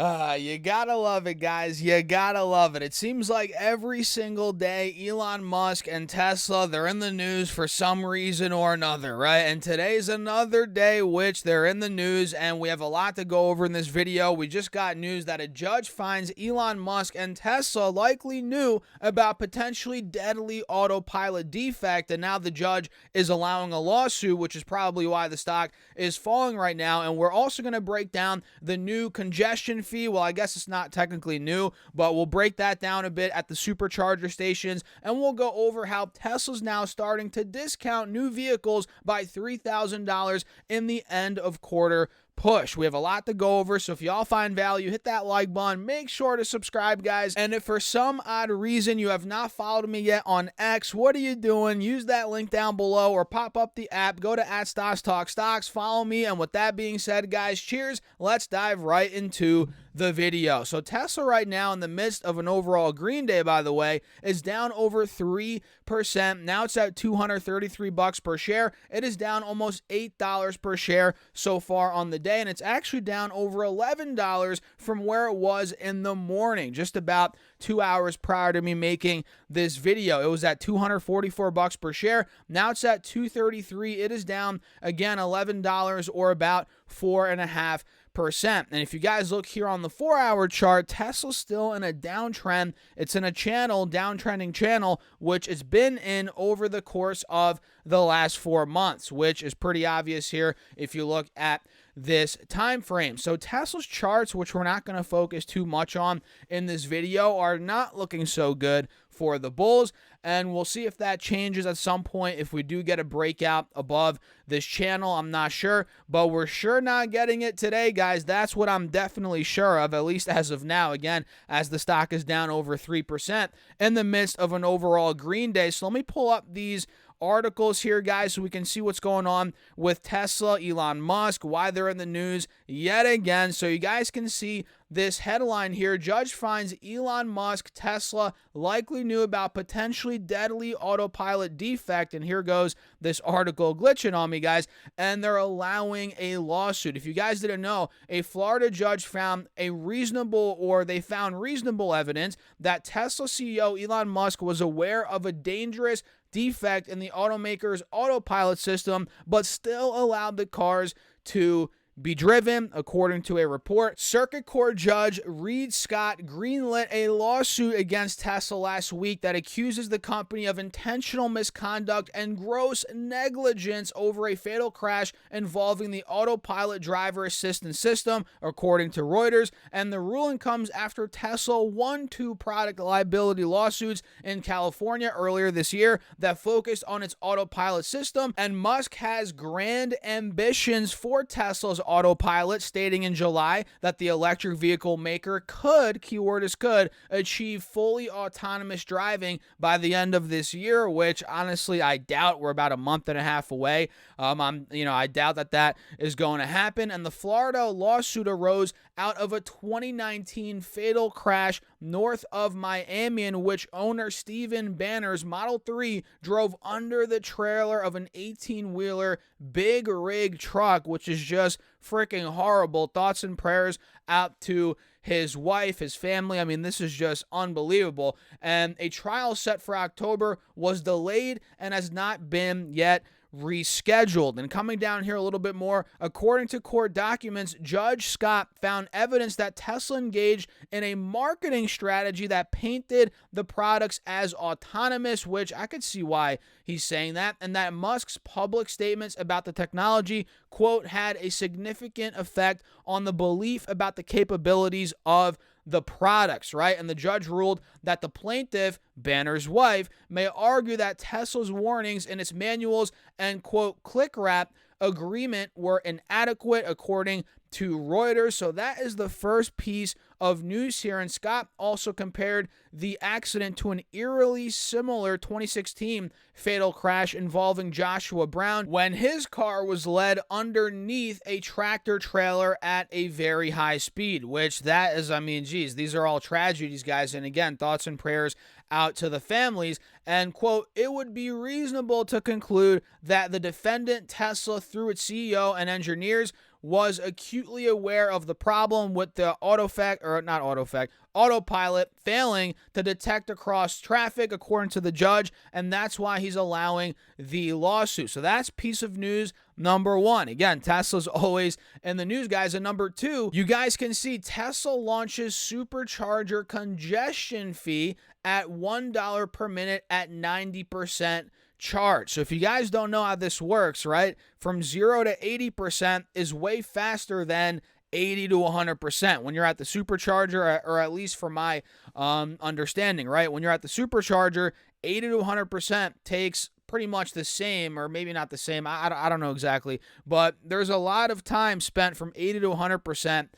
You gotta love it, guys. You gotta love it. It seems like every single day, Elon Musk and Tesla, they're in the news for some reason or another, right? And today's another day which they're in the news, and we have a lot to go over in this video. We just got news that a judge finds Elon Musk and Tesla likely knew about potentially deadly autopilot defect, and now the judge is allowing a lawsuit, which is probably why the stock is falling right now. And we're also going to break down the new congestion fee. Well, I guess it's not technically new, but we'll break that down a bit at the Supercharger stations, and we'll go over how Tesla's now starting to discount new vehicles by $3,000 in the end of quarter push. We have a lot to go over, so if y'all find value, hit that like button. Make sure to subscribe, guys. And if for some odd reason you have not followed me yet on X, what are you doing? Use that link down below or pop up the app. Go to @StocksTalkStocks. Follow me. And with that being said, guys, cheers. Let's dive right into the video. So Tesla right now, in the midst of an overall green day, by the way, is down over 3%. Now it's at $233 per share. It is down almost $8 per share so far on the day, and it's actually down over $11 from where it was in the morning, just about 2 hours prior to me making this video. It was at $244 per share. Now it's at $233. It is down again $11 or about 4.5%. And if you guys look here on the 4-hour chart, Tesla's still in a downtrend. It's in a downtrending channel, which it's been in over the course of the last 4 months, which is pretty obvious here if you look at this time frame. So Tesla's charts, which we're not going to focus too much on in this video, are not looking so good for the bulls, and we'll see if that changes at some point. If we do get a breakout above this channel, I'm not sure, but we're sure not getting it today, guys. That's what I'm definitely sure of, at least as of now, again, as the stock is down over 3% in the midst of an overall green day. So let me pull up these articles here, guys, so we can see what's going on with Tesla, Elon Musk, why they're in the news yet again. So you guys can see this headline here: judge finds Elon Musk, Tesla likely knew about potentially deadly autopilot defect. And here goes this article glitching on me, guys, and they're allowing a lawsuit. If you guys didn't know, a Florida judge found reasonable evidence that Tesla CEO Elon Musk was aware of a dangerous defect in the automaker's autopilot system, but still allowed the cars to be driven, according to a report. Circuit Court Judge Reed Scott greenlit a lawsuit against Tesla last week that accuses the company of intentional misconduct and gross negligence over a fatal crash involving the autopilot driver assistance system, according to Reuters. And the ruling comes after Tesla won 2 product liability lawsuits in California earlier this year that focused on its autopilot system. And Musk has grand ambitions for Tesla's autopilot, stating in July that the electric vehicle maker could, keyword is could, achieve fully autonomous driving by the end of this year, which honestly I doubt. We're about a month and a half away. I doubt that is going to happen. And the Florida lawsuit arose out of a 2019 fatal crash north of Miami, in which owner Stephen Banner's Model 3 drove under the trailer of an 18-wheeler big rig truck, which is just freaking horrible. Thoughts and prayers out to his wife, his family. I mean, this is just unbelievable. And a trial set for October was delayed and has not been yet rescheduled. And coming down here a little bit more, according to court documents, Judge Scott found evidence that Tesla engaged in a marketing strategy that painted the products as autonomous, which I could see why he's saying that, and that Musk's public statements about the technology, quote, had a significant effect on the belief about the capabilities of the products, right? And the judge ruled that the plaintiff, Banner's wife, may argue that Tesla's warnings in its manuals and, quote, click wrap agreement were inadequate, according to Reuters. So that is the first piece of news here. And Scott also compared the accident to an eerily similar 2016 fatal crash involving Joshua Brown when his car was led underneath a tractor trailer at a very high speed, which that is, I mean, geez, these are all tragedies, guys. And again, thoughts and prayers out to the families. And, quote, it would be reasonable to conclude that the defendant, Tesla, through its CEO and engineers, was acutely aware of the problem with the autopilot failing to detect across traffic, according to the judge, and that's why he's allowing the lawsuit. So that's piece of news number one. Again, Tesla's always in the news, guys. And number two, you guys can see Tesla launches Supercharger congestion fee at $1 per minute at 90% charge. So if you guys don't know how this works, right, from 0 to 80% is way faster than 80 to 100% when you're at the supercharger, or at least from my understanding, right? When you're at the supercharger, 80 to 100% takes pretty much the same, or maybe not the same. I don't know exactly, but there's a lot of time spent from 80 to 100%,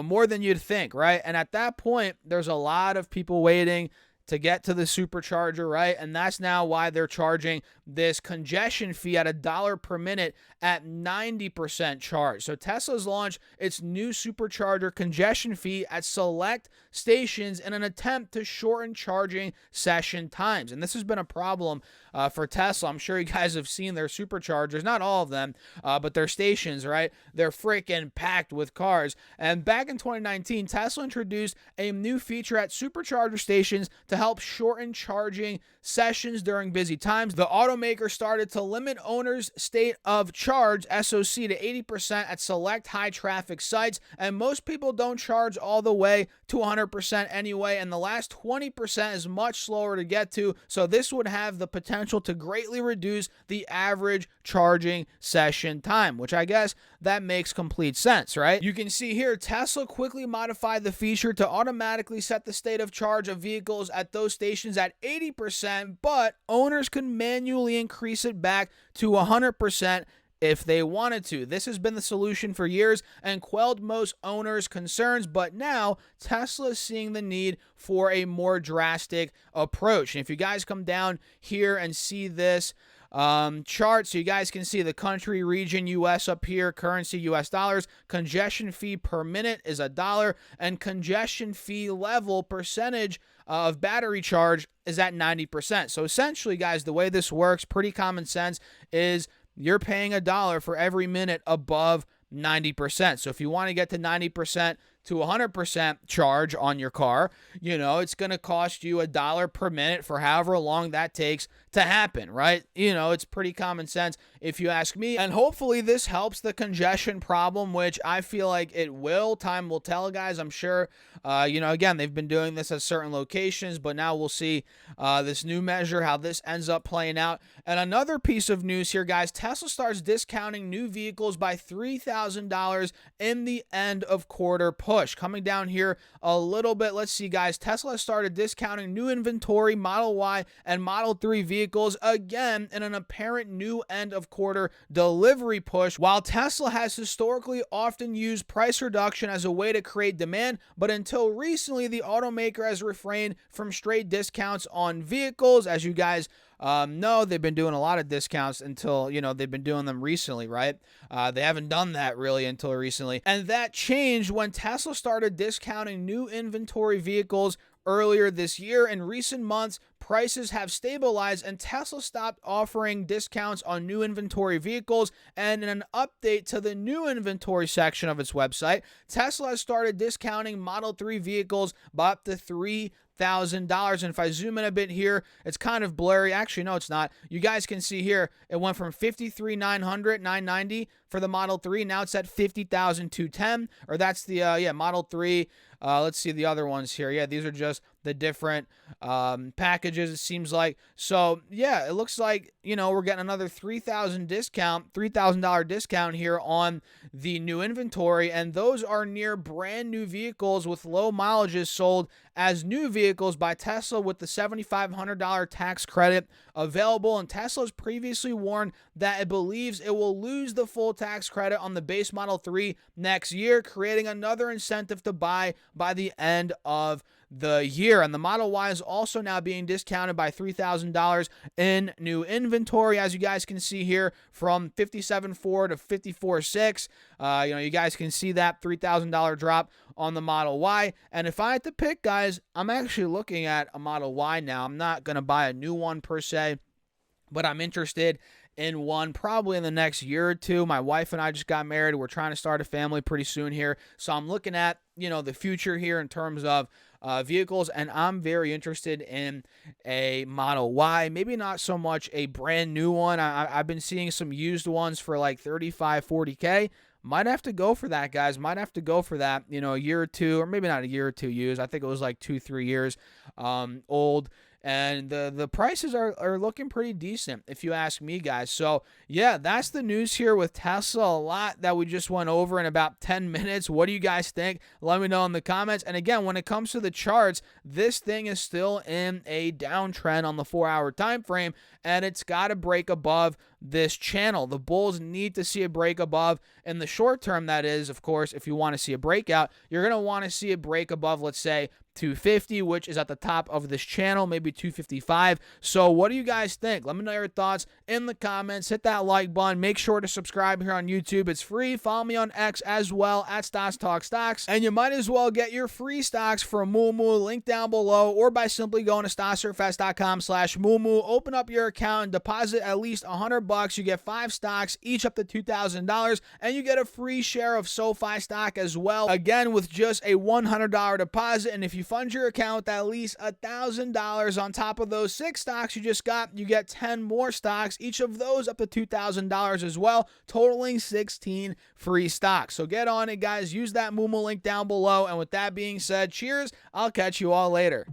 more than you'd think, right? And at that point, there's a lot of people waiting to get to the supercharger, right? And that's now why they're charging this congestion fee at $1 per minute at 90% charge. So Tesla's launched its new supercharger congestion fee at select stations in an attempt to shorten charging session times. And this has been a problem for Tesla. I'm sure you guys have seen their superchargers, not all of them, but their stations, right? They're freaking packed with cars. And back in 2019, Tesla introduced a new feature at supercharger stations to help shorten charging sessions during busy times. The automaker started to limit owners' state of charge, SOC, to 80% at select high traffic sites, and most people don't charge all the way to 100% anyway, and the last 20% is much slower to get to, so this would have the potential to greatly reduce the average charging session time, which I guess that makes complete sense, right? You can see here, Tesla quickly modified the feature to automatically set the state of charge of vehicles at those stations at 80%, but owners can manually increase it back to 100% if they wanted to. This has been the solution for years and quelled most owners' concerns, but now Tesla is seeing the need for a more drastic approach. And if you guys come down here and see this chart, so you guys can see the country, region, U.S. up here, currency, U.S. dollars, congestion fee per minute is $1, and congestion fee level percentage of battery charge is at 90%. So essentially, guys, the way this works, pretty common sense, is you're paying $1 for every minute above 90%. So if you want to get to 90% to 100% charge on your car, it's going to cost you $1 per minute for however long that takes to happen, right? It's pretty common sense if you ask me. And hopefully this helps the congestion problem, which I feel like it will. Time will tell, guys. I'm sure, again, they've been doing this at certain locations, but now we'll see this new measure, how this ends up playing out. And another piece of news here, guys, Tesla starts discounting new vehicles by $3,000 in the end of quarter push. Coming down here a little bit, let's see, guys, Tesla has started discounting new inventory Model Y and Model 3 vehicles again in an apparent new end of quarter delivery push. While Tesla has historically often used price reduction as a way to create demand, but until recently the automaker has refrained from straight discounts on vehicles. As you guys no, they've been doing a lot of discounts until, they've been doing them recently, right? They haven't done that really until recently. And that changed when Tesla started discounting new inventory vehicles earlier this year. In recent months, prices have stabilized and Tesla stopped offering discounts on new inventory vehicles. And in an update to the new inventory section of its website, Tesla has started discounting Model 3 vehicles by up to $3,000. And if I zoom in a bit here, it's kind of blurry. Actually, no, it's not. You guys can see here, it went from $53,990 for the Model 3. Now it's at $50,210, or that's the, Model 3. Let's see the other ones here. Yeah, these are just the different packages, it seems like. So, yeah, it looks like, we're getting another $3,000 discount here on the new inventory. And those are near brand new vehicles with low mileages sold as new vehicles by Tesla with the $7,500 tax credit available. And Tesla's previously warned that it believes it will lose the full tax credit on the base Model 3 next year, creating another incentive to buy by the end of the year. And the Model Y is also now being discounted by $3,000 in new inventory, as you guys can see here, from $57,400 to $54,600. You guys can see that $3,000 drop on the Model Y. And if I had to pick, guys, I'm actually looking at a Model Y now. I'm not going to buy a new one per se, but I'm interested in one probably in the next year or two. My wife and I just got married. We're trying to start a family pretty soon here. So I'm looking at, the future here in terms of vehicles, and I'm very interested in a Model Y. Maybe not so much a brand new one. I've been seeing some used ones for like 35, 40K. Might have to go for that, guys. Might have to go for that, a year or two, or maybe not a year or 2 years. I think it was like 2, 3 years old. And the prices are looking pretty decent, if you ask me, guys. So, yeah, that's the news here with Tesla. A lot that we just went over in about 10 minutes. What do you guys think? Let me know in the comments. And again, when it comes to the charts, this thing is still in a downtrend on the 4-hour time frame, and it's got to break above this channel. The bulls need to see a break above in the short term. That is, of course, if you want to see a breakout, you're going to want to see a break above, let's say, 250, which is at the top of this channel, maybe 255. So what do you guys think? Let me know your thoughts in the comments. Hit that like button. Make sure to subscribe here on YouTube. It's free. Follow me on X as well at Stocks Talk Stocks. And you might as well get your free stocks from Moomoo, link down below, or by simply going to stocksurfest.com/Moomoo. Open up your account and deposit at least $100. You get 5 stocks, each up to $2,000, and you get a free share of SoFi stock as well. Again, with just a $100 deposit. And if you fund your account with at least $1,000 on top of those 6 stocks you just got, you get 10 more stocks, each of those up to $2,000 as well, totaling 16 free stocks. So get on it, guys. Use that Moomoo link down below. And with that being said, cheers. I'll catch you all later.